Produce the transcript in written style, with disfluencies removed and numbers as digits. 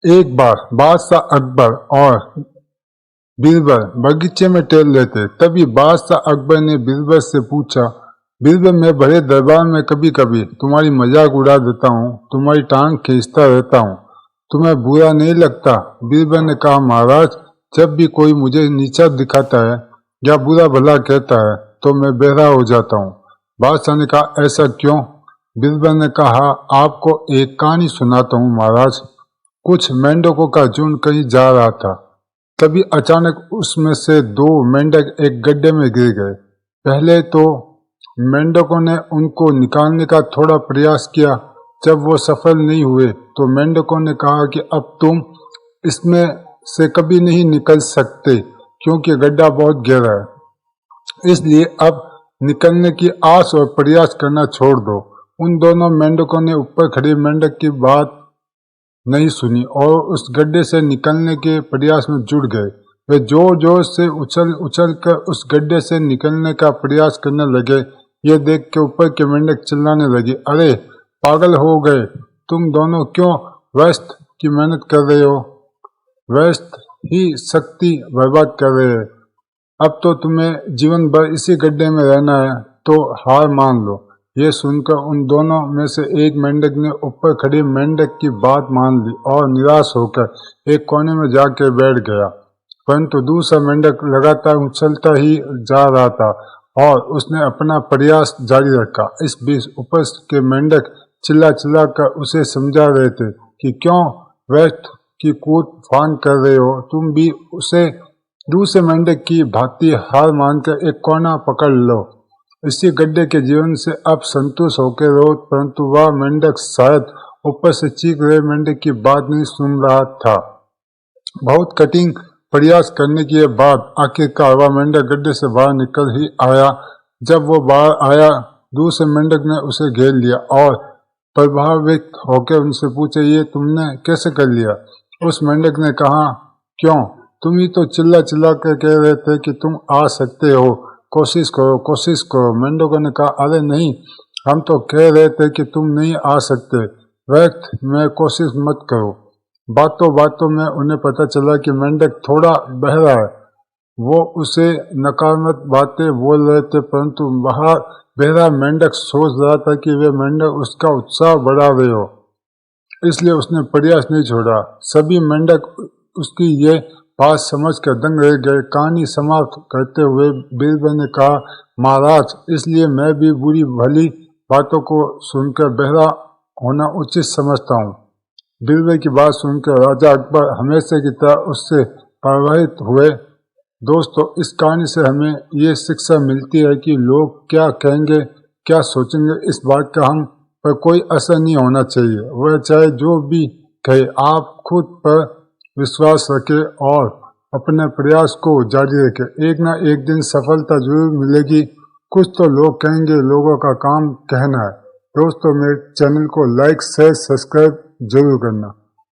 एक बार बादशाह अकबर और बीरबल बगीचे में टहल रहे थे। तभी बादशाह अकबर ने बीरबल से पूछा, बीरबल, मैं बड़े दरबार में कभी कभी तुम्हारी मजाक उड़ा देता हूँ, तुम्हारी टांग खींचता रहता हूँ, तुम्हें बुरा नहीं लगता? बीरबल ने कहा, महाराज, जब भी कोई मुझे नीचा दिखाता है या बुरा भला कहता है तो मैं बहरा हो जाता हूँ। बादशाह ने कहा, ऐसा क्यों? बीरबल ने कहा, आपको एक कहानी सुनाता हूँ महाराज। कुछ मेंढकों का झुंड कहीं जा रहा था। तभी अचानक उसमें से दो मेंढक एक गड्ढे में गिर गए। पहले तो मेंढकों ने उनको निकालने का थोड़ा प्रयास किया। जब वो सफल नहीं हुए तो मेंढकों ने कहा कि अब तुम इसमें से कभी नहीं निकल सकते क्योंकि गड्ढा बहुत गहरा है, इसलिए अब निकलने की आस और प्रयास करना छोड़ दो। उन दोनों मेंढकों ने ऊपर खड़े मेंढक की बात नहीं सुनी और उस गड्ढे से निकलने के प्रयास में जुट गए। वे जोर जोर से उछल उछल कर उस गड्ढे से निकलने का प्रयास करने लगे। ये देख के ऊपर के मेंढक चिल्लाने लगे, अरे पागल हो गए, तुम दोनों क्यों व्यस्त की मेहनत कर रहे हो? व्यस्त ही शक्ति बर्बाद कर रहे हैं। अब तो तुम्हें जीवन भर इसी गड्ढे में रहना है, तो हार मान लो। ये सुनकर उन दोनों में से एक मेंढक ने ऊपर खड़े मेंढक की बात मान ली और निराश होकर एक कोने में जाकर बैठ गया। परंतु दूसरा मेंढक लगातार उछलता ही जा रहा था और उसने अपना प्रयास जारी रखा। इस बीच ऊपर के मेंढक चिल्ला चिल्ला कर उसे समझा रहे थे कि क्यों व्यर्थ की कूद फांद कर रहे हो। तुम भी उसे दूसरे मेंढक की भांति हार मानकर एक कोना पकड़ लो। इसी गड्ढे के जीवन से अब संतुष्ट होकर रहो। परंतु वह मेंढक शायद ऊपर से चीख रहे मेंढक की बात नहीं सुन रहा था। बहुत कठिन प्रयास करने के बाद आखिरकार वह मेंढक गड्ढे से बाहर निकल ही आया। जब वो बाहर आया, दूसरे मेंढक ने उसे घेर लिया और प्रभावित होकर उनसे पूछा, ये तुमने कैसे कर लिया? उस मेंढक ने कहा, क्यों, तुम ही तो चिल्ला चिल्ला कर कह रहे थे कि तुम आ सकते हो, कोशिश करो कोशिश करो। मेंढकों ने कहा, अरे नहीं, हम तो कह रहे थे कि तुम नहीं आ सकते, व्यर्थ में कोशिश मत करो। बातों बातों में उन्हें पता चला कि मेंढक थोड़ा बहरा है। वो उसे नकारात्मक बातें बोल रहे थे, परंतु बाहर बहरा मेंढक सोच रहा था कि वे मेंढक उसका उत्साह बढ़ा रहे हो, इसलिए उसने प्रयास नहीं छोड़ा। सभी मेंढक उसकी ये बात समझकर दंग रह गए। कहानी समाप्त करते हुए बीरबल ने कहा, महाराज, इसलिए मैं भी बुरी भली बातों को सुनकर बहरा होना उचित समझता हूँ। बीरबल की बात सुनकर राजा अकबर हमेशा की तरह उससे प्रभावित हुए। दोस्तों, इस कहानी से हमें ये शिक्षा मिलती है कि लोग क्या कहेंगे, क्या सोचेंगे, इस बात का हम पर कोई असर नहीं होना चाहिए। वह चाहे जो भी कहे, आप खुद पर विश्वास रखें और अपने प्रयास को जारी रखें। एक ना एक दिन सफलता जरूर मिलेगी। कुछ तो लोग कहेंगे, लोगों का काम कहना है। दोस्तों, मेरे चैनल को लाइक शेयर सब्सक्राइब जरूर करना।